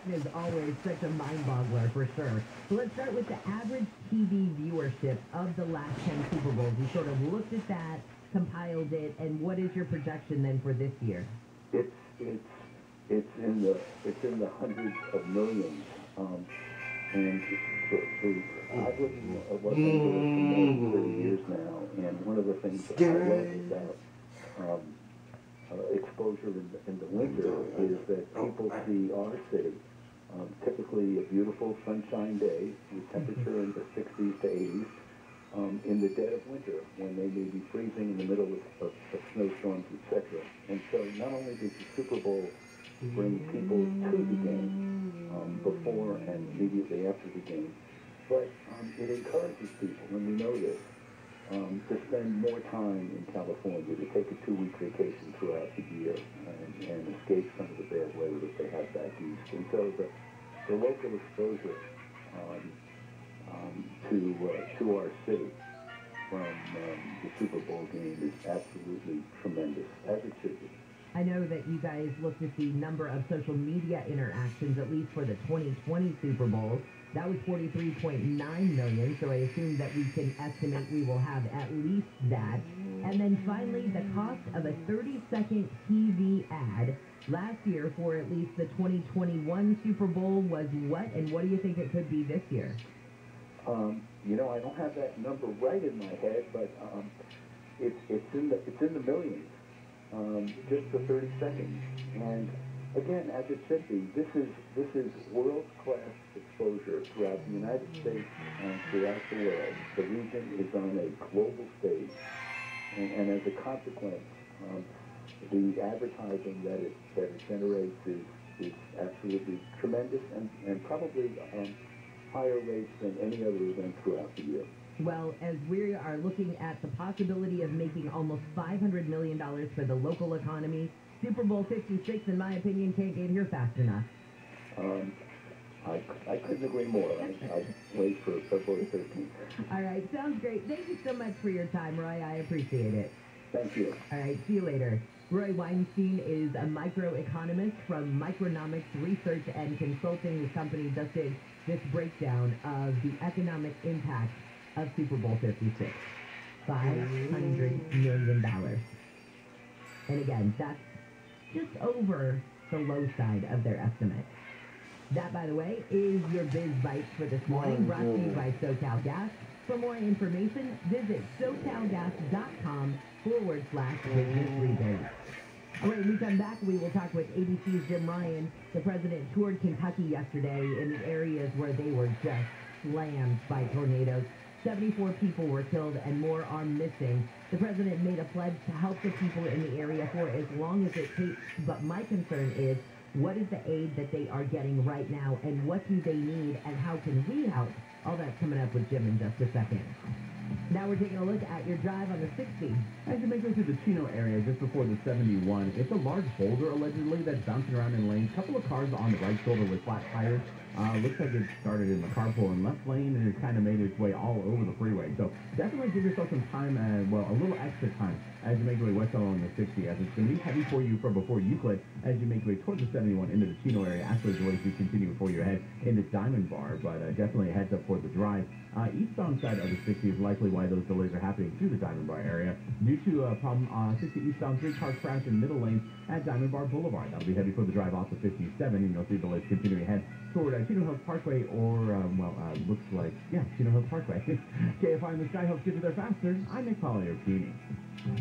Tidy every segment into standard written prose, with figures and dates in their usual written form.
information is always such a mind-boggler for sure. So let's start with the average TV viewership of the last 10 Super Bowls. You sort of looked at that, compiled it, and what is your projection then for this year? It's in the hundreds of millions. And I've lived in Los Angeles for more than 30 years now, and one of the things that I love about exposure in the winter is that people see our city, typically a beautiful sunshine day with temperature in the 60s to 80s, in the dead of winter when they may be freezing in the middle of snowstorms, etc. And so not only does the Super Bowl bring people to the game before and immediately after the game, but it encourages people, and we know this, to spend more time in California, to take a 2-week vacation throughout the year and escape some of the bad weather that they have back east. And so the local exposure to our city from the Super Bowl game is absolutely tremendous, as it should be. I know that you guys looked at the number of social media interactions, at least for the 2020 Super Bowl. That was 43.9 million, so I assume that we can estimate we will have at least that. And then finally, the cost of a 30-second TV ad last year for at least the 2021 Super Bowl was what? And what do you think it could be this year? You know, I don't have that number right in my head, but it's in the millions. Just for 30 seconds. And again, as it should be, this is world-class exposure throughout the United States and throughout the world. The region is on a global stage, and as a consequence, the advertising that it generates is absolutely tremendous and probably higher rates than any other event throughout the year. Well, as we are looking at the possibility of making almost $500 million for the local economy, Super Bowl 56, in my opinion, can't get here fast enough. I couldn't agree more. I'll wait for February 13th. All right, sounds great. Thank you so much for your time, Roy. I appreciate it. Thank you. All right, see you later. Roy Weinstein is a microeconomist from Micronomics Research and Consulting. His company just did this breakdown of the economic impact of Super Bowl 56, $500 million. And again, that's just over the low side of their estimate. That, by the way, is your Biz Bites for this morning, brought to you by SoCal Gas. For more information, visit SoCalGas.com/business rebate. All right, when we come back, we will talk with ABC's Jim Ryan. The president toured Kentucky yesterday in the areas where they were just slammed by tornadoes. 74 people were killed and more are missing. The president made a pledge to help the people in the area for as long as it takes. But my concern is, what is the aid that they are getting right now, and what do they need, and how can we help? All that's coming up with Jim in just a second. Now we're taking a look at your drive on the 60. As you make it through the Chino area just before the 71, it's a large boulder allegedly that's bouncing around in lanes. A couple of cars on the right shoulder with flat tires. Looks like it started in the carpool and left lane, and it's kind of made its way all over the freeway. So definitely give yourself some time, a little extra time as you make your way west along the 60, as it's going to be heavy for you from before Euclid as you make your way towards the 71 into the Chino area. Actually, as well as you continue before you head into Diamond Bar, but definitely a heads up for the drive. Eastbound side of the 60 is likely why those delays are happening through the Diamond Bar area due to a problem 60 eastbound, 3 cars crashed in middle lane at Diamond Bar Boulevard. That'll be heavy for the drive off the 57, and you'll see delays continuing ahead toward Chino Hills Parkway or, looks like, Chino Hills Parkway. KFI in the Sky helps get you there faster. I'm Nick Poliarchini.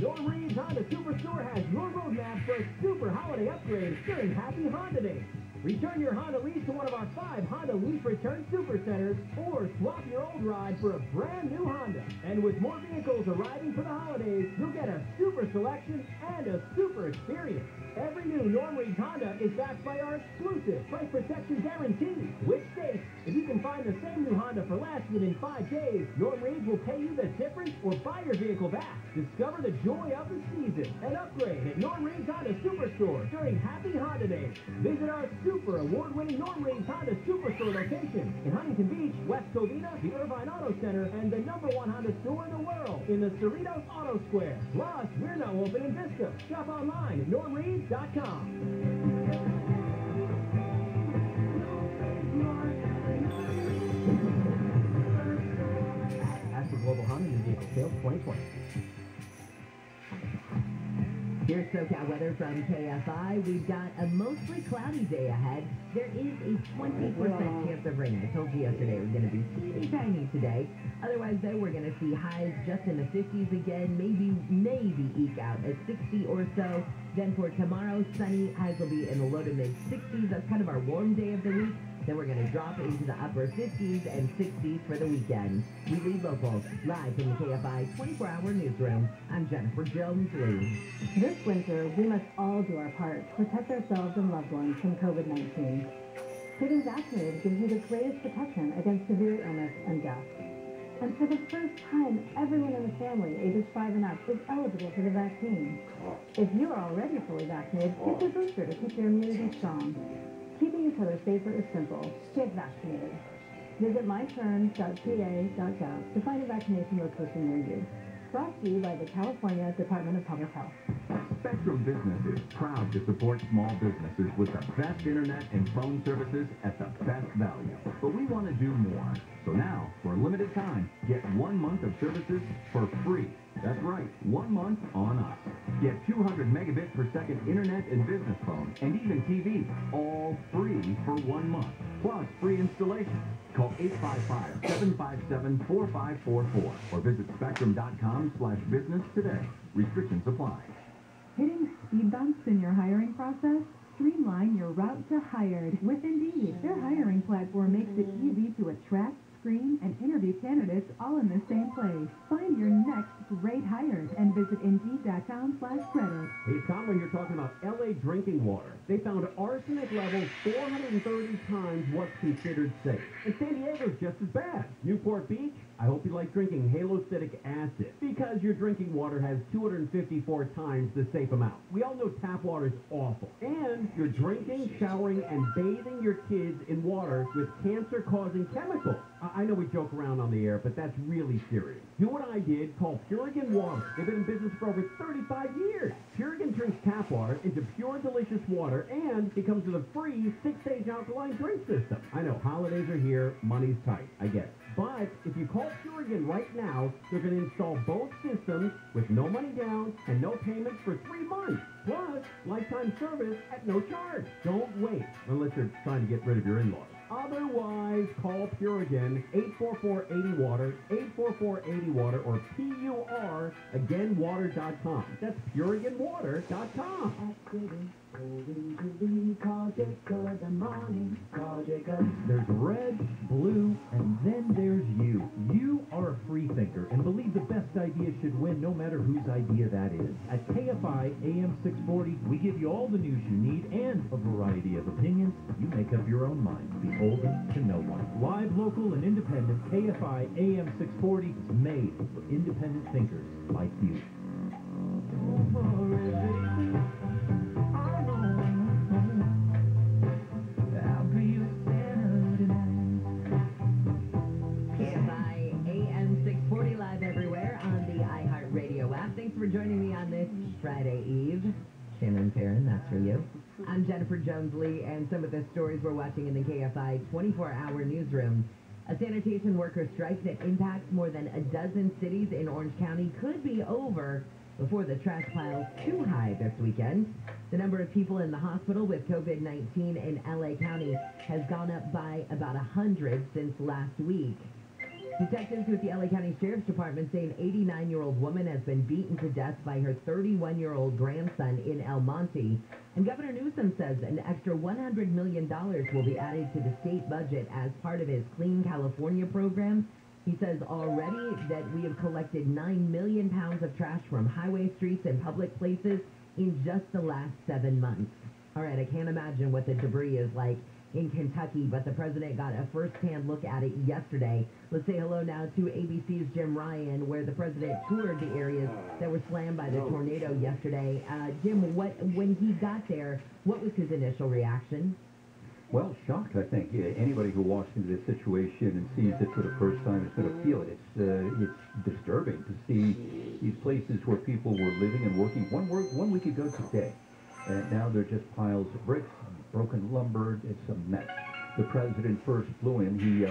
Norm Reed's Honda Superstore has your roadmap for super holiday upgrades during Happy Honda Day. Return your Honda lease to one of our 5 Honda Lease Return Super Centers, or swap your old ride for a brand new Honda. And with more vehicles arriving for the holidays, you'll get a super selection and a super experience. Every new Norm Reed's Honda is backed by our exclusive price protection guarantee, which states if you can find the same new Honda for less within 5 days, Norm Reed's will pay you the difference or buy your vehicle back. Discover the joy of the season and upgrade at Norm Reed's Honda Superstore during Happy Honda Day. Visit our super award-winning Norm Reed's Honda Superstore location in Huntington Beach, West Covina, the Irvine Auto Center, and the #1 Honda store in the world in the Cerritos Auto Square. Plus, we're now open in Vista. Shop online at normreeds.com. Global Honda New Vehicle Sales 2020. Here's SoCal weather from KFI. We've got a mostly cloudy day ahead. There is a 20% chance of rain. I told you yesterday we're going to be teeny tiny today. Otherwise, though, we're going to see highs just in the 50s again, maybe eke out at 60 or so. Then for tomorrow, sunny, highs will be in the low to mid 60s. That's kind of our warm day of the week. Then we're going to drop into the upper 50s and 60s for the weekend. We lead local live from the KFI 24-hour newsroom. I'm Jennifer Jones-Lee. This winter, we must all do our part to protect ourselves and loved ones from COVID-19. Getting vaccinated gives you the greatest protection against severe illness and death. And for the first time, everyone in the family ages 5 and up is eligible for the vaccine. If you are already fully vaccinated, get your booster to keep your immunity strong. Keeping each other safer is simple. Get vaccinated. Visit myturn.ca.gov to find a vaccination location near you. Brought to you by the California Department of Public Health. Spectrum Business is proud to support small businesses with the best internet and phone services at the best value. But we want to do more. So now, for a limited time, get 1 month of services for free. That's right, 1 month on us. Get 200 megabit per second internet and business phone, and even TV, all free for 1 month. Plus free installation. Call 855-757-4544 or visit spectrum.com/business today. Restrictions apply. Hitting speed bumps in your hiring process? Streamline your route to hired with Indeed. Their hiring platform makes it easy to attract, screen, and interview candidates all in the same place. Find your next great hire and visit Indeed.com/credit. Hey, Conway here talking about L.A. drinking water. They found arsenic levels 430 times what's considered safe. And San Diego's just as bad. Newport Beach, I hope you like drinking halocytic acid, because your drinking water has 254 times the safe amount. We all know tap water is awful. And you're drinking, showering, and bathing your kids in water with cancer-causing chemicals. I know we joke around on the air, but that's really serious. Do what I did, call Purigan Water. They've been in business for over 35 years. Purigan turns tap water into pure, delicious water, and it comes with a free 6-stage alkaline drink system. I know, holidays are here, money's tight, I get it. But if you call Purigan right now, they're going to install both systems with no money down and no payments for 3 months. Plus, lifetime service at no charge. Don't wait, unless you're trying to get rid of your in-laws. Otherwise, call Purigan, 844-80-WATER, 844-80-WATER, or PUR, again, water.com. That's PuriganWater.com. There's red, blue, and then there's you. You are a free thinker and believe the best idea should win no matter whose idea that is. At KFI AM 640, we give you all the news you need and a variety of opinions. You make up your own mind, beholden to no one. Live, local, and independent, KFI AM 640 is made for independent thinkers like you. KFI AM 640 live everywhere on the iHeartRadio app. Thanks for joining me on this Friday Eve. Shannon Farron, that's for you. I'm Jennifer Jones-Lee, and some of the stories we're watching in the KFI 24-hour newsroom. A sanitation worker strike that impacts more than a dozen cities in Orange County could be over before the trash pile's too high this weekend. The number of people in the hospital with COVID-19 in LA County has gone up by about 100 since last week. Detectives with the LA County Sheriff's Department say an 89-year-old woman has been beaten to death by her 31-year-old grandson in El Monte. And Governor Newsom says an extra $100 million will be added to the state budget as part of his Clean California program. He says already that we have collected 9 million pounds of trash from highway streets and public places in just the last 7 months. All right, I can't imagine what the debris is like in Kentucky, but the president got a first-hand look at it yesterday. Let's say hello now to ABC's Jim Ryan, where the president toured the areas that were slammed by the tornado yesterday. Jim, when he got there, what was his initial reaction? Well, shocked, I think. Anybody who walks into this situation and sees it for the first time is going to feel it. It's disturbing to see these places where people were living and working 1 week ago today. And now they're just piles of bricks, broken lumber. It's a mess. The president first flew in. He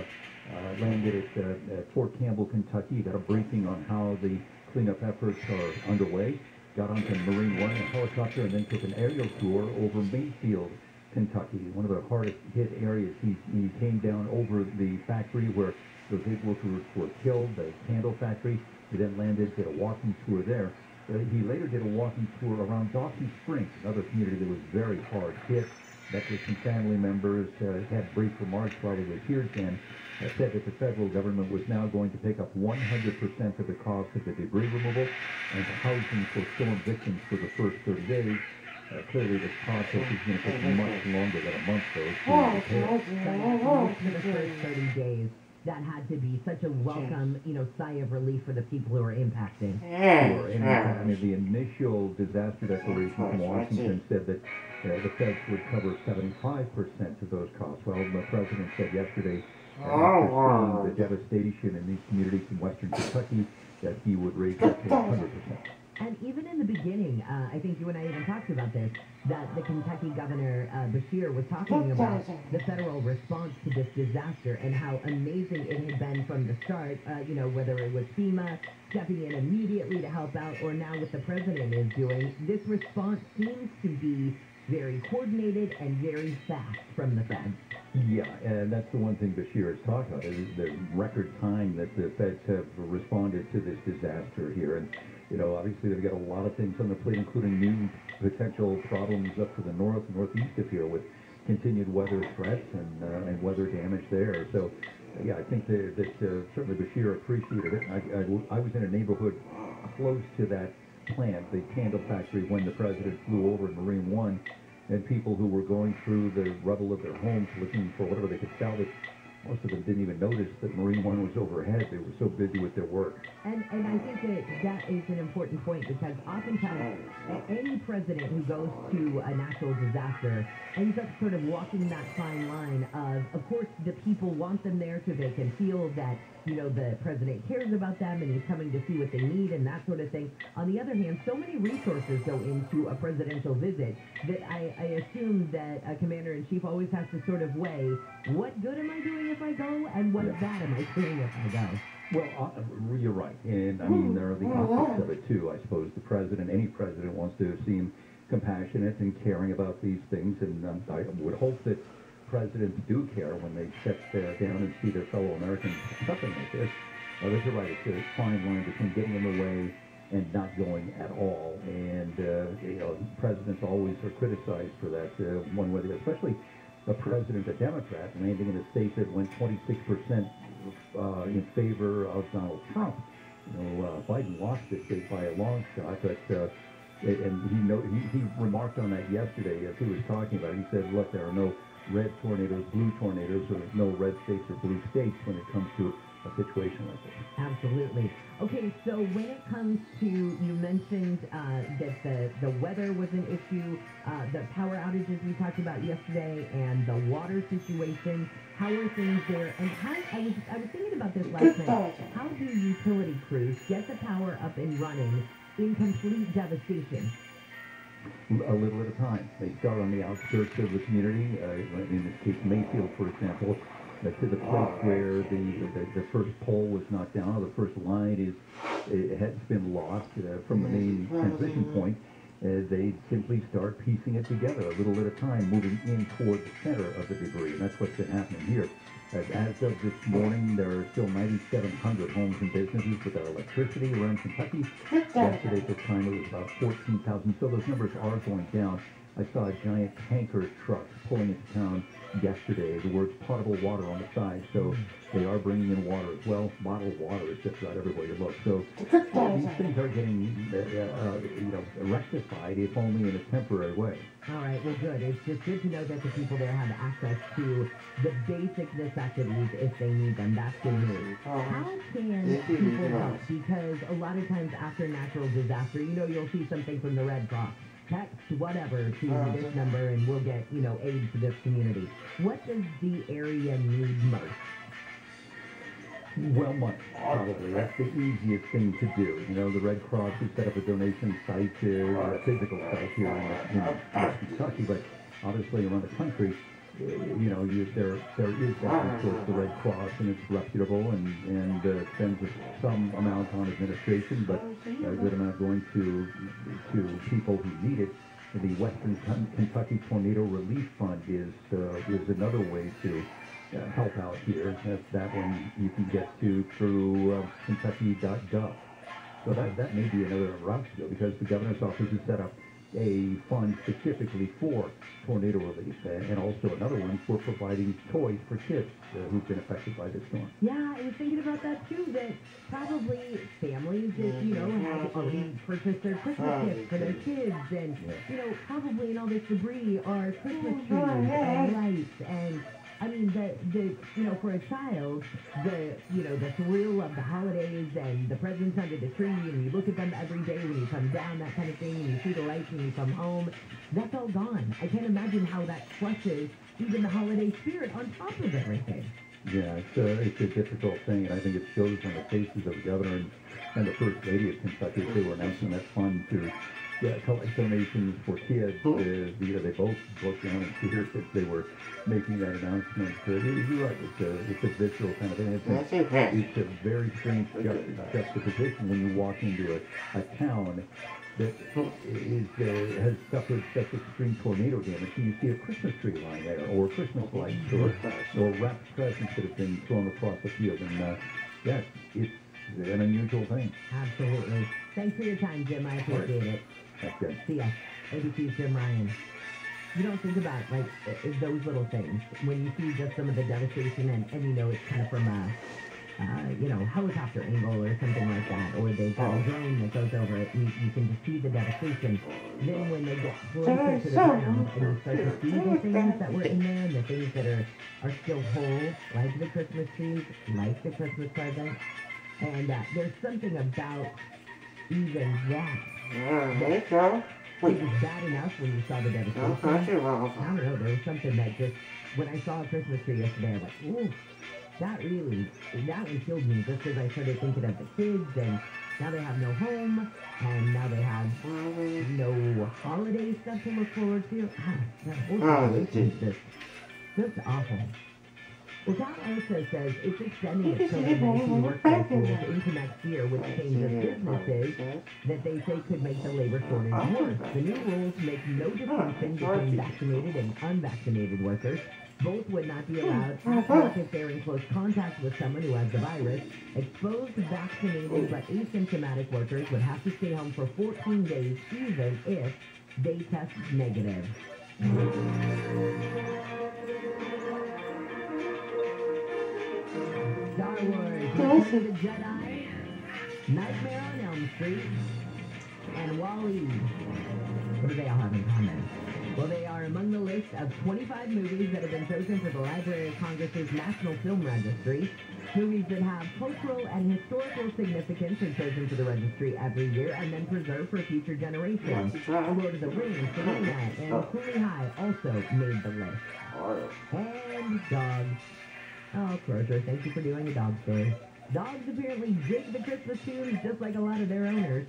landed at Fort Campbell, Kentucky. Got a briefing on how the cleanup efforts are underway. Got onto Marine One in a helicopter and then took an aerial tour over Mayfield, Kentucky, one of the hardest hit areas. He came down over the factory where those 8 workers were killed, the candle factory. He then landed, did a walking tour there. He later did a walking tour around Dawson Springs, another community that was very hard hit. Met with some family members, had brief remarks while he was here, and said that the federal government was now going to take up 100% of the cost of the debris removal and housing for storm victims for the first 30 days. Clearly, this process is going to take much longer than a month, though. For the first 30 days, that had to be such a welcome, sigh of relief for the people who are impacted. Sure. And the initial disaster declaration from Washington said that the feds would cover 75% of those costs. Well, the president said yesterday, after seeing the devastation in these communities in western Kentucky, that he would raise that to 100%. And even in the beginning, I think you and I even talked about this, that the Kentucky governor, Beshear, was talking about the federal response to this disaster and how amazing it had been from the start, whether it was FEMA stepping in immediately to help out or now what the president is doing. This response seems to be very coordinated and very fast from the feds. Yeah, and that's the one thing Beshear has talked about, is the record time that the feds have responded to this disaster here. And obviously they've got a lot of things on their plate, including new potential problems up to the northeast of here with continued weather threats and weather damage there. So, yeah, I think that certainly Beshear appreciated it. I was in a neighborhood close to that plant, the candle factory, when the president flew over in Marine One, and people who were going through the rubble of their homes looking for whatever they could salvage. Most of them didn't even notice that Marine One was overhead. They were so busy with their work. And I think that is an important point, because oftentimes any president who goes to a natural disaster ends up sort of walking that fine line of course, the people want them there so they can feel that, the president cares about them and he's coming to see what they need and that sort of thing. On the other hand, so many resources go into a presidential visit that I assume that a commander-in-chief always has to sort of weigh, what good am I doing if I go, and what bad am I doing if I go? Well, you're right. And, I mean, there are the optics of it, too. I suppose any president wants to seem compassionate and caring about these things, and I would hope that presidents do care when they step down and see their fellow Americans suffering like this. But you're right, it's a fine line between getting in the way and not going at all. And, presidents always are criticized for that one way or the other, especially a president, a Democrat, landing in a state that went 26% in favor of Donald Trump. Biden lost this state by a long shot, but and he remarked on that yesterday as he was talking about it. He said, look, there are no red tornadoes, blue tornadoes, or no red states or blue states when it comes to a situation like this. Absolutely. Okay, so when it comes to, you mentioned that the weather was an issue, the power outages we talked about yesterday, and the water situation. How are things there? And I was thinking about this last night. How do utility crews get the power up and running in complete devastation? A little at a time. They start on the outskirts of the community. In this case, Mayfield, for example, to the place where the first pole was knocked down, or the first line has been lost from the main transmission point. They simply start piecing it together a little at a time, moving in toward the center of the debris. And that's what's been happening here. As of this morning, there are still 9,700 homes and businesses without electricity around Kentucky. Yesterday at this time, it was about 14,000. So those numbers are going down. I saw a giant tanker truck pulling into town yesterday. The words potable water on the side. So they are bringing in water as well. Bottled water is just about everywhere you look. So these things are getting rectified, if only in a temporary way. All right, well, good. It's just good to know that the people there have access to the basic necessities if they need them. That's good news. How can people help? Because a lot of times after a natural disaster, you'll see something from the Red Cross. Text whatever to this number and we'll get, aid for this community. What does the area need most? Well, money, probably. That's the easiest thing to do. The Red Cross has set up a donation site, a physical site here in Kentucky, but obviously around the country, you know, there is that. Of course, the Red Cross, and it's reputable and spends some amount on administration, but a good amount going to people who need it. The Western Kentucky Tornado Relief Fund is another way to help out here. That one you can get to through Kentucky.gov. So that may be another route to go, because the governor's office has set up a fund specifically for tornado relief, and also another one for providing toys for kids who've been affected by this storm. Yeah, I was thinking about that too, that probably families that, you know, have already purchased their Christmas gifts for their kids, and, you know, probably in all this debris are Christmas trees and lights, and I mean, the you know, for a child, the thrill of the holidays and the presents under the tree, and you look at them every day when you come down, that kind of thing, and you see the lights when you come home, that's all gone. I can't imagine how that crushes even the holiday spirit on top of everything. Yeah, it's a difficult thing, and I think it shows on the faces of the governor and the First Lady of Kentucky as they were announcing that fund to collect donations for kids. They both broke down in tears as they were making that announcement. You're right, it's a visceral kind of thing. It's a very strange juxtaposition when you walk into a town that has suffered such extreme tornado damage, and you see a Christmas tree lying there, or Christmas lights, or wrapped presents that have been thrown across the field. And yes, it's an unusual thing. Absolutely. Thanks for your time, Jim. I appreciate it. That's good. See ya. ABC's Jim Ryan. You don't think about, like, those little things when you see just some of the devastation, and you know, it's kind of from a helicopter angle or something like that, or they've got a drone that goes over it, and you can just see the devastation. Then when they get closer to the ground, and you start to see the things that were in there, and the things that are still whole, like the Christmas trees, like the Christmas presents, and there's something about even that. It was bad enough when you saw the devastation. I don't know, there was something that just, when I saw a Christmas tree yesterday, I was like, ooh, that one killed me, just as I started thinking of the kids, and now they have no home, and now they have no holiday stuff to look forward to. That whole situation is just awful. Well, Cal also says it's extending its COVID-19 workforce rules into next year, which changes businesses that they say could make the labor shortage worse. The new rules make no distinction between vaccinated and unvaccinated workers. Both would not be allowed at work if they're in close contact with someone who has the virus. Exposed, vaccinated, but asymptomatic workers would have to stay home for 14 days, even if they test negative. Star Wars, Return of the Jedi, Nightmare on Elm Street, and Wall-E. What do they all have in common? Well, they are among the list of 25 movies that have been chosen for the Library of Congress's National Film Registry. Movies that have cultural and historical significance are chosen for the registry every year and then preserved for future generations. Lord of the Rings, Selena, and Cooley High also made the list. And dogs. Oh, Crozier, thank you for doing a dog story. Dogs apparently dig the Christmas tunes just like a lot of their owners.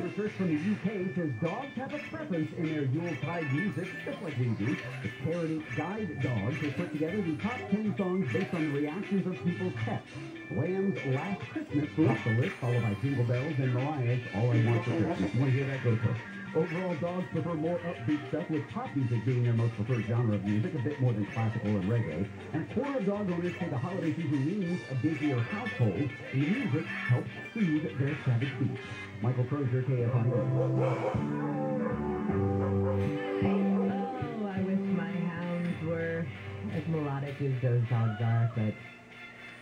Research from the UK says dogs have a preference in their Yuletide music, just like we do. The charity Guide Dogs has put together the top 10 songs based on the reactions of people's pets. Lamb's Last Christmas topped the list, followed by Jingle Bells and Mariah's All I Want for Christmas. You want to hear that? Go first. Overall, dogs prefer more upbeat stuff, with pop music being their most preferred genre of music, a bit more than classical and reggae. And a quarter of dog owners say the holiday season means a busier household, and the music helps soothe their savage beasts. Michael Crozier, KFI. Oh, I wish my hounds were as melodic as those dogs are, but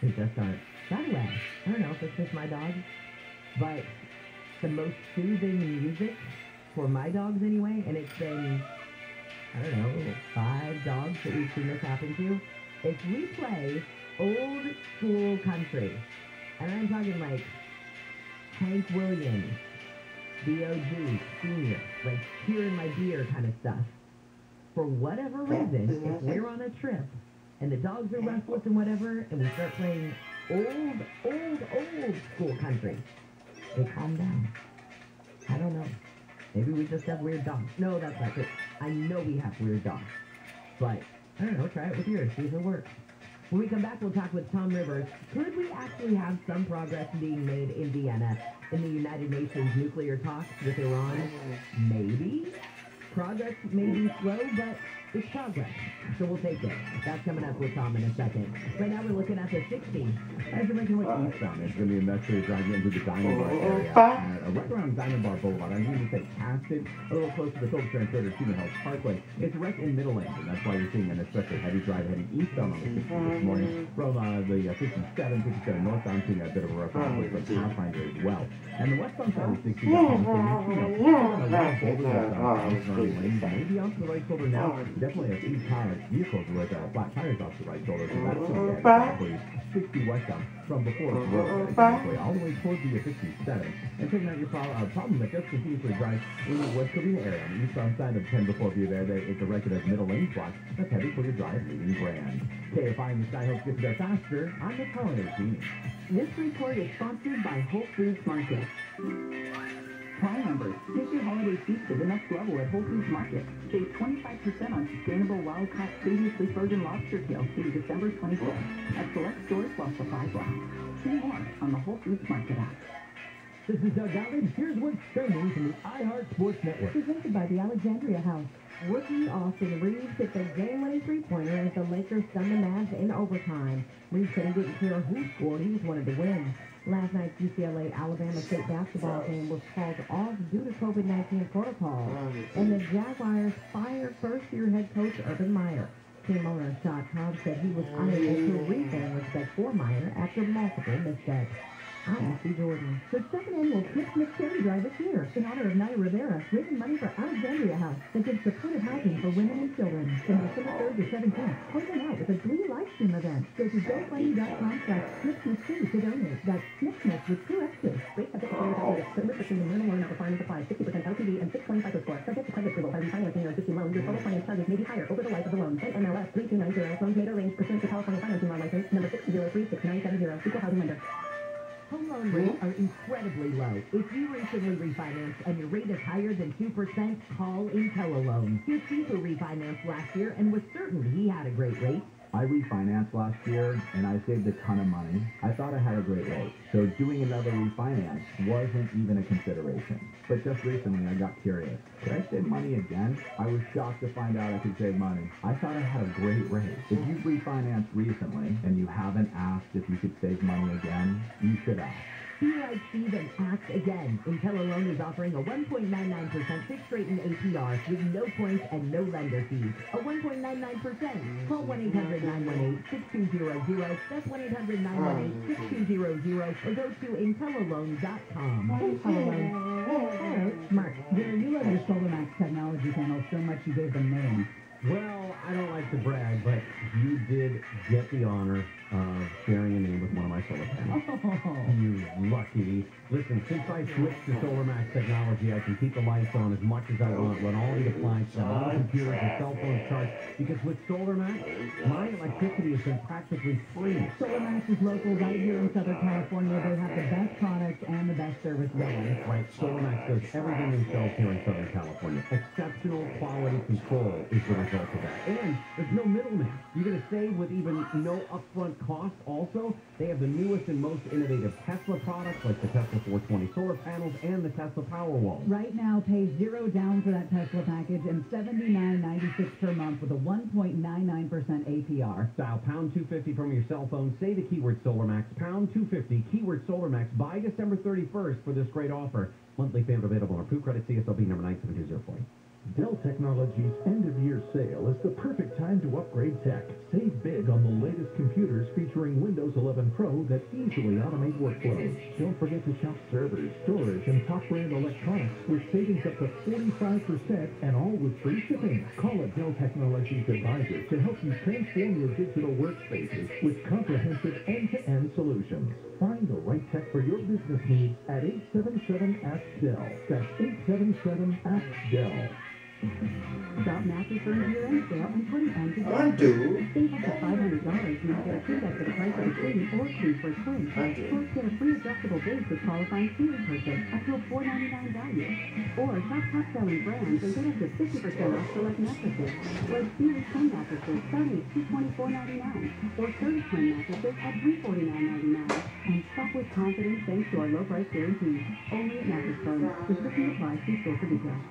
they just aren't. By the way, I don't know if it's just my dog, but the most soothing music for my dogs anyway, and it's been, I don't know, 5 dogs that we've seen this happen to. If we play old school country, and I'm talking like Hank Williams, B.O.G., Senior, like Here in My Beer kind of stuff, for whatever reason, if we're on a trip, and the dogs are restless and whatever, and we start playing old school country, they calm down. I don't know. Maybe we just have weird dogs. No, that's not it. I know we have weird dogs, but I don't know, try it with yours, see if it works. When we come back, we'll talk with Tom Rivers. Could we actually have some progress being made in Vienna in the United Nations nuclear talks with Iran? Maybe. Progress may be slow, but it's progress. So we'll take it. That's coming up with Tom in a second. Right now we're looking at the 60s. As you're making way eastbound, it's going to be a mess for you driving into the Diamond Bar area. Right around Diamond Bar Boulevard, I'm going to say past it, a little close to the Phillips Transit or Human Health Parkway. It's right in middle lane, and that's why you're seeing an especially heavy drive heading eastbound on the 60 this morning. From the 57 northbound, seeing a bit of a rough on with the Pathfinder as well. And the westbound side of 60, maybe off the right shoulder now. Definitely a few vehicles with flat tires off the right shoulder, so that's going to get 60 westbound from before the road, all the way toward the 57. And taking out your problem that just continues to drive in the West Covina area. On the eastbound side of 10 before view there, it's a record of middle lane block. That's heavy for your drive, leading Grand. KFI and the Sky Hopes get there faster on this holiday season. This report is sponsored by Whole Foods Market. Prime members, take your holiday feast to the next level at Whole Foods Market. Save 25% on sustainable wild-caught previously frozen lobster tails through December 25th at select stores while supplies last. See more on the Whole Foods Market app. This is Doug Gottlieb. Here's what's trending from the iHeart Sports Network. Presented by the Alexandria House. Rookie Austin Reeves hit the game-winning three-pointer as the Lakers stunned the Mavs in overtime. Reeves said he didn't care who scored, he just wanted to win. Last night's UCLA-Alabama State basketball game was called off due to COVID-19 protocols, and the Jaguars fired first-year head coach Urban Meyer. Team owner Shad Cobb said he was unable to repay respect for Meyer after multiple missteps. I'm Ashley Jordan. The second annual Christmas charity drive this year, in honor of Naya Rivera, raising money for Alexandria House that gives supportive housing for women and children. From December 3rd to 17th, point them out with a Glee live stream event. Go to GoFundMe.com/SnipSnip2 to donate. That's SnipSnip with 2 X's. Rates subject to player calculated. Certain restrictions and minimum loan requirements apply. 60% LTV and 620 FICO score. Subject to credit approval by refinancing your existing loan. Your total finance charges may be higher over the life of the loan. NMLS 3290. Loans made or arranged pursuant to California Financing Law License number 6036970. Equal housing lender. Home loan rates are incredibly low. If you recently refinanced and your rate is higher than 2%, call IntelliLoan. His keeper refinanced last year and was certain he had a great rate. I refinanced last year, and I saved a ton of money. I thought I had a great rate, so doing another refinance wasn't even a consideration. But just recently, I got curious. Could I save money again? I was shocked to find out I could save money. I thought I had a great rate. If you've refinanced recently, and you haven't asked if you could save money again, you should ask. Be like Steve and ask again. IntelliLoan is offering a 1.99% fixed rate in APR with no points and no lender fees. A 1.99%. Call 1-800-918-6200. That's 1-800-918-6200 or go to IntelliLoan.com. IntelliLoan. Mark, Gary, you love your SolarMax technology panels so much you gave them names. Well, I don't like to brag, but you did get the honor of sharing a name with one of my solar panels. Oh. You lucky. Listen, since I switched to SolarMax technology, I can keep the lights on as much as I want, run all the appliances, have all the computers and cell phones charged, because with SolarMax, my electricity has been practically free. SolarMax is local right here in Southern California. They have the best products and the best service going. Right, SolarMax does everything themselves here in Southern California. Exceptional quality control is the result of that. And there's no middleman. You're going to save with even no upfront cost. Also, they have the newest and most innovative Tesla products like the Tesla 420 solar panels and the Tesla Powerwall. Right now, pay $0 down for that Tesla package and $79.96 per month with a 1.99% APR. Dial pound 250 from your cell phone. Say the keyword SolarMax, pound 250, keyword SolarMax by December 31st for this great offer. Monthly payment available on approved credit CSLB number 97204. Dell Technologies' end-of-year sale is the perfect time to upgrade tech. Save big on the latest computers featuring Windows 11 Pro that easily automate workflows. Don't forget to shop servers, storage, and top-brand electronics with savings up to 45% and all with free shipping. Call a Dell Technologies advisor to help you transform your digital workspaces with comprehensive end-to-end solutions. Find the right tech for your business needs at 877-ASK-DELL. That's 877-ASK-DELL. Shop Mattress Firm's year-end sale and put an end to Undo. Save up to $500 when you get a king-bed for the price of a queen or queen for a twin. Plus, get a free adjustable base with qualifying seating purchase up to a $4.99 value. Or shop top-selling brands and get up to 50% off select mattresses. Like Series 10 mattresses starting at $224.99 or Curtis Twin mattresses at $349.99. And shop with confidence thanks to our low price guarantee. Only at Mattress Firm. Restrictions apply. See store for details.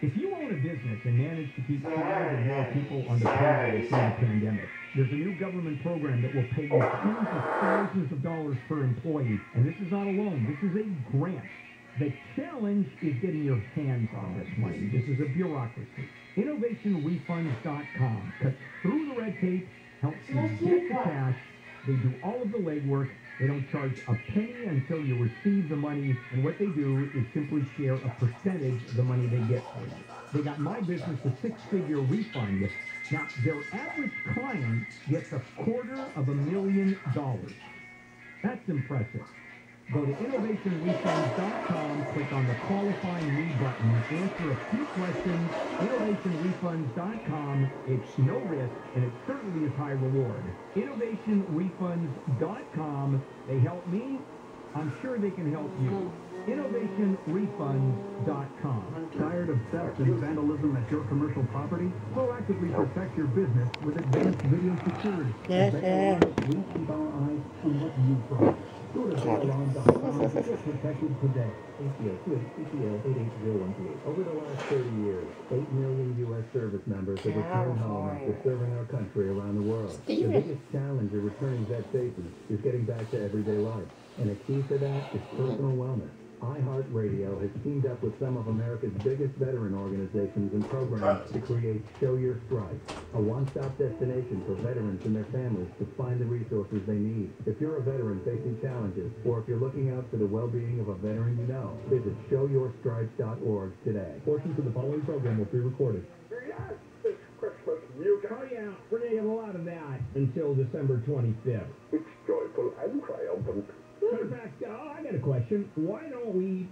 If you own a business and manage to keep 5 or more people on the payroll through the pandemic, there's a new government program that will pay you tens of thousands of dollars per employee. And this is not a loan. This is a grant. The challenge is getting your hands on this money. This is a bureaucracy. InnovationRefunds.com cuts through the red tape, helps you get the cash. They do all of the legwork. They don't charge a penny until you receive the money, and what they do is simply share a percentage of the money they get for you. They got my business a 6-figure refund. Now, their average client gets $250,000. That's impressive. Go to innovationrefunds.com, click on the qualifying me button, answer a few questions. Innovationrefunds.com. It's no risk, and it certainly is high reward. Innovationrefunds.com. They help me. I'm sure they can help you. InnovationRefunds.com. Tired of theft and vandalism at your commercial property? Proactively protect your business with advanced video security. Yes, sir. We keep our eyes on what you brought. Go to Avalon.com to get protected today. ACO 880-138. Over the last 30 years, 8 million U.S. service members have returned home after serving our country around the world. The biggest challenge of returning vet faces is getting back to everyday life. And a key to that is personal wellness. iHeartRadio has teamed up with some of America's biggest veteran organizations and programs to create Show Your Stripes, a one-stop destination for veterans and their families to find the resources they need. If you're a veteran facing challenges, or if you're looking out for the well-being of a veteran you know, visit showyourstripes.org today. Portions of the following program will be recorded. Yes, it's Christmas music. Oh, yeah, we're going to get a lot of that until December 25th. It's joyful and triumphant. Matter of fact, I got a question. Why don't we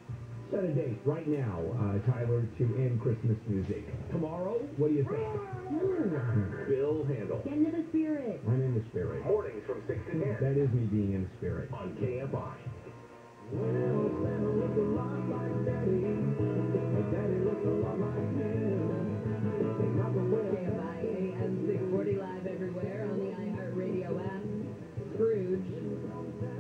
set a date right now, Tyler, to end Christmas music? Tomorrow? What do you think? Bill Handel. Get into the spirit. I'm in the spirit. Mornings from 6 to 10 That is me being in the spirit. on KFI. Well, Santa looked a lot like Daddy. Daddy looked a lot like him. KFI AM 640 live everywhere on the iHeartRadio app. Scrooge.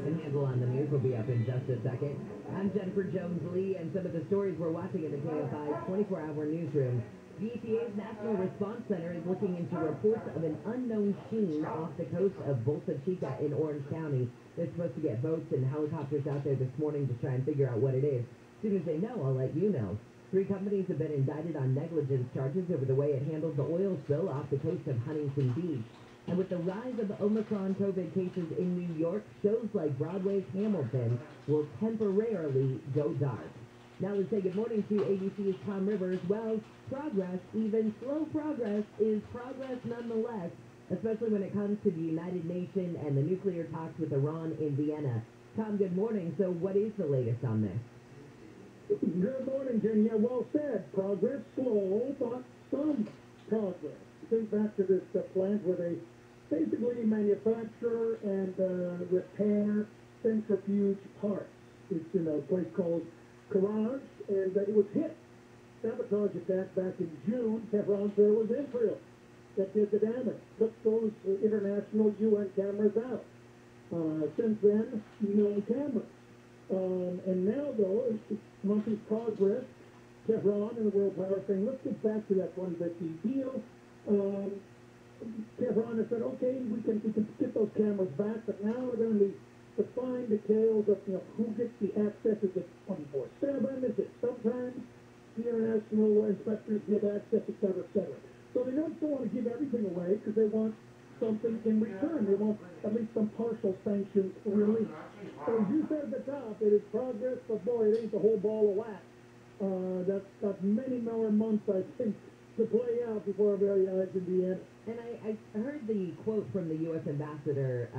And Handle on the News will be up in just a second. I'm Jennifer Jones-Lee, and some of the stories we're watching in the KFI 24-hour newsroom. The EPA's National Response Center is looking into reports of an unknown sheen off the coast of Bolsa Chica in Orange County. They're supposed to get boats and helicopters out there this morning to try and figure out what it is. As soon as they know, I'll let you know. 3 companies have been indicted on negligence charges over the way it handled the oil spill off the coast of Huntington Beach. And with the rise of Omicron COVID cases in New York, shows like Broadway's Hamilton will temporarily go dark. Now let's say good morning to ABC's Tom Rivers. Well, progress, even slow progress, is progress nonetheless, especially when it comes to the United Nations and the nuclear talks with Iran in Vienna. Tom, good morning. So what is the latest on this? Good morning, Jen. Yeah, well said. Progress slow, but some progress. Think back to this plant where they basically manufacture and repair centrifuge parts. It's in a place called Courage, and it was hit. Sabotage attack back in June. Tehran said it was Israel that did the damage. Took those international UN cameras out. Since then, no cameras. And now, though, it's monthly progress. Tehran and the World Power saying, let's get back to that 150 deal. Tehran has said, okay, we can get those cameras back, but now we're going to need to find details of who gets the access. Is it 24/7? Is it sometimes the international inspectors get access, et cetera, et cetera. So they don't want to give everything away because they want something in return. They want at least some partial sanctions released. So as you said at the top, it is progress, but boy, it ain't the whole ball of wax. That's got many more months, I think, to play out before our very eyes in Vienna. And I heard the quote from the U.S. ambassador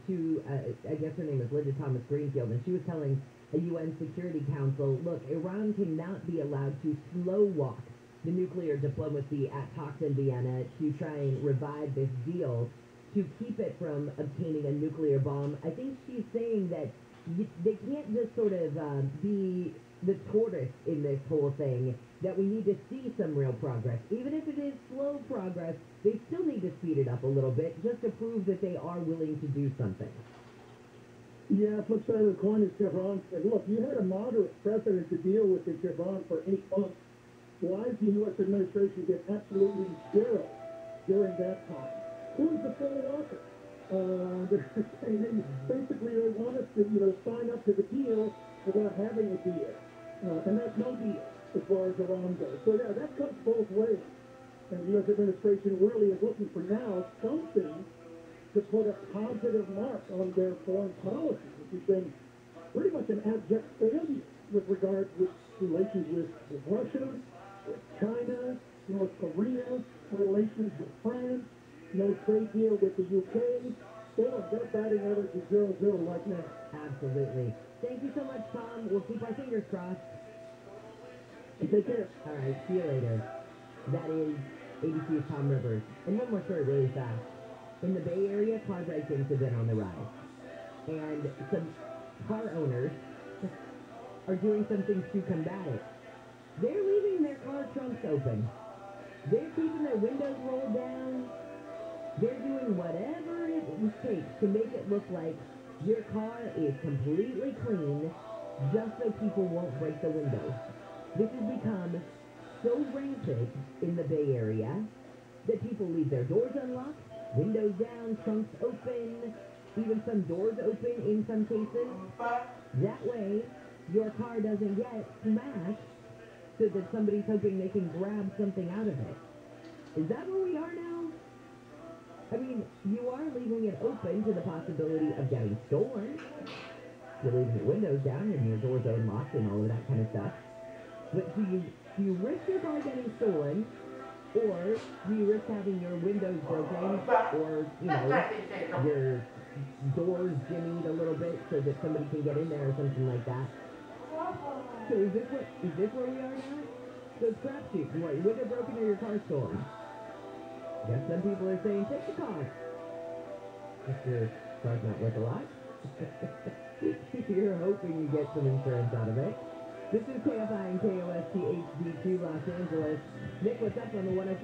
to, I guess her name is Linda Thomas Greenfield, and she was telling a UN Security Council, look, Iran cannot be allowed to slow walk the nuclear diplomacy at talks in Vienna to try and revive this deal to keep it from obtaining a nuclear bomb. I think she's saying that they can't just sort of be the tortoise in this whole thing, that we need to see some real progress. Even if it is slow progress, they still need to speed it up a little bit just to prove that they are willing to do something. Yeah, flip side of the coin is Tehran said, look, you had a moderate precedent to deal with in Tehran for 8 months. Why did the U.S. administration get absolutely zero during that time? Who's the full walker? Basically, they want us to, sign up to the deal without having a deal. And that's no deal as far as Iran goes. So, yeah, that cuts both ways. And the U.S. administration really is looking for now something to put a positive mark on their foreign policy, which has been pretty much an abject failure with regard with relations with Russia, with China, North Korea, relations with France, no trade deal with the UK. So they're batting average is 0-0 right now. Absolutely. Thank you so much, Tom. We'll keep our fingers crossed. Take care. All right, see you later. That is ABC's Tom Rivers. And one more story really fast. In the Bay Area, car break-ins have been on the rise. And some car owners are doing some things to combat it. They're leaving their car trunks open. They're keeping their windows rolled down. They're doing whatever it takes to make it look like your car is completely clean just so people won't break the windows. This has become so rampant in the Bay Area that people leave their doors unlocked, windows down, trunks open, even some doors open in some cases. That way, your car doesn't get smashed so that somebody's hoping they can grab something out of it. Is that where we are now? I mean, you are leaving it open to the possibility of getting stolen. You're leaving your windows down and your doors are unlocked and all of that kind of stuff. But do you risk your car getting stolen, or do you risk having your windows broken, or, your doors jimmied a little bit so that somebody can get in there or something like that? So is this where we are now? So it's crapshoot. You want your window broken or your car stolen? I guess some people are saying, take the car. If your car's not worth a lot. You're hoping you get some insurance out of it. This is KFI and KOST HD2 Los Angeles. Nick, what's up on the 105?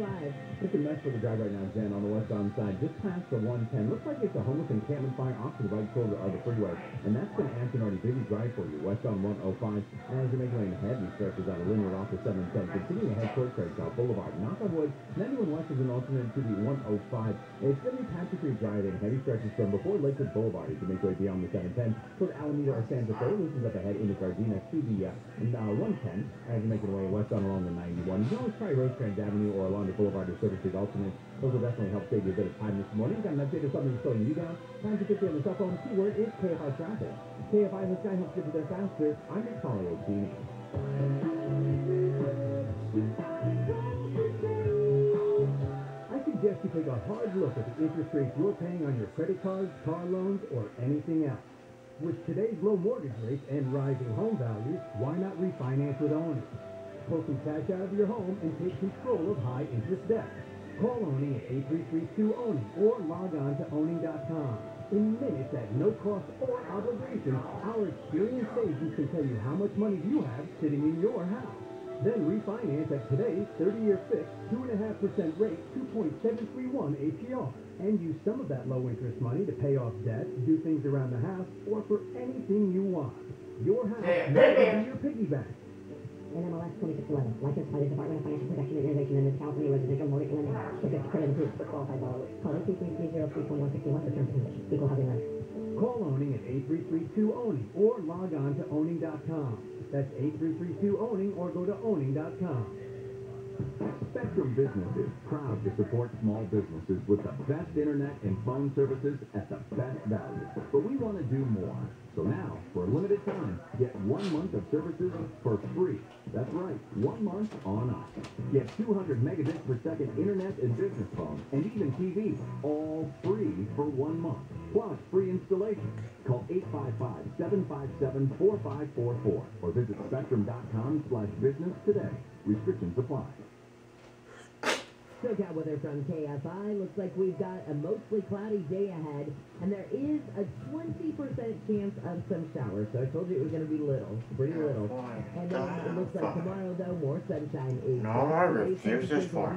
It's a mess for the drive right now, Jen, on the westbound side, just past the 110. Looks like it's a homeless encampment fire off to the right shoulder of the freeway, and that's going to add to an already busy drive for you. Westbound 105, as you're making way ahead, these stretches out of linear off the 77. Continuing ahead towards Craigsout Boulevard. Knock on wood, and anyone west is an alternate to the 105. It's going to be Patrick Street Drive in heavy stretches from before Lakewood Boulevard as you make way beyond the 710 toward Alameda or Santa Fe. Loosens up ahead into Gardena to the 110 as you're making your way westbound along the 91. You can always try Rosecrans Avenue or along the Boulevard to Service Street alternate. Those will definitely help save you a bit of time this morning. Got an update of something slowing you down. Time to get you on the cell phone. Keyword is KFI traffic. KFI in the sky helps get you there faster. I'm Nick Follow, Gene. I suggest you take a hard look at the interest rates you're paying on your credit cards, car loans, or anything else. With today's low mortgage rates and rising home values, why not refinance with Oni? Pull some cash out of your home and take control of high-interest debt. Call Oni at 8332-ONI or log on to Oni.com. In minutes at no cost or obligation, our experienced agents can tell you how much money you have sitting in your house. Then refinance at today's 30-year fixed, 2.5% rate, 2.731 APR. And use some of that low-interest money to pay off debt, do things around the house, or for anything you want. Your house may be your piggy bank. NMLS 2611, licensed by the Department of Financial Protection and Innovation in this California residential mortgage lending. Subject to credit approved for qualified borrowers. Call 833-303-2161 for terms and conditions. Equal housing lender. Call Owning at 8332-ONI or log on to Owning.com. That's 8332-ONI or go to Owning.com. Spectrum Business is proud to support small businesses with the best internet and phone services at the best value. But we want to do more. So now, for a limited time, get 1 month of services for free. That's right, 1 month on us. Get 200 megabits per second internet and business phone, and even TV, all free for 1 month. Plus, free installation. Call 855-757-4544 or visit spectrum.com/business today. Restrictions apply. SoCal weather from KFI. Looks like we've got a mostly cloudy day ahead, and there is a 20% chance of some showers. So I told you it was going to be little, pretty little. And then it looks like tomorrow, though, more sunshine is No, I refuse this for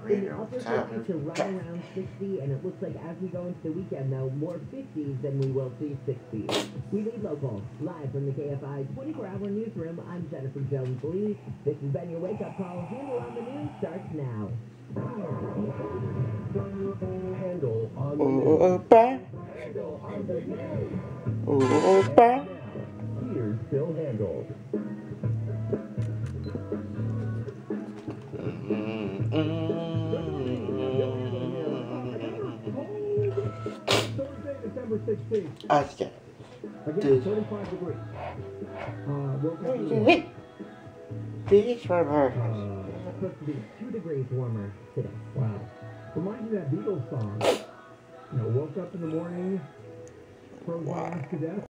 in the upper 50s to right around 60, and it looks like as we go into the weekend, though, more 50s than we will see 60s. We lead local, live from the KFI 24-hour newsroom. I'm Jennifer Jones-Lee. This has been your wake-up call. Handle on the news starts now. Handle on the Here's Bill Handle. Thursday, December 16th. Okay. Again, 35 degrees. These were Supposed to be 2 degrees warmer today. Wow. Reminds me of that Beatles song. Woke up in the morning, frozen to death.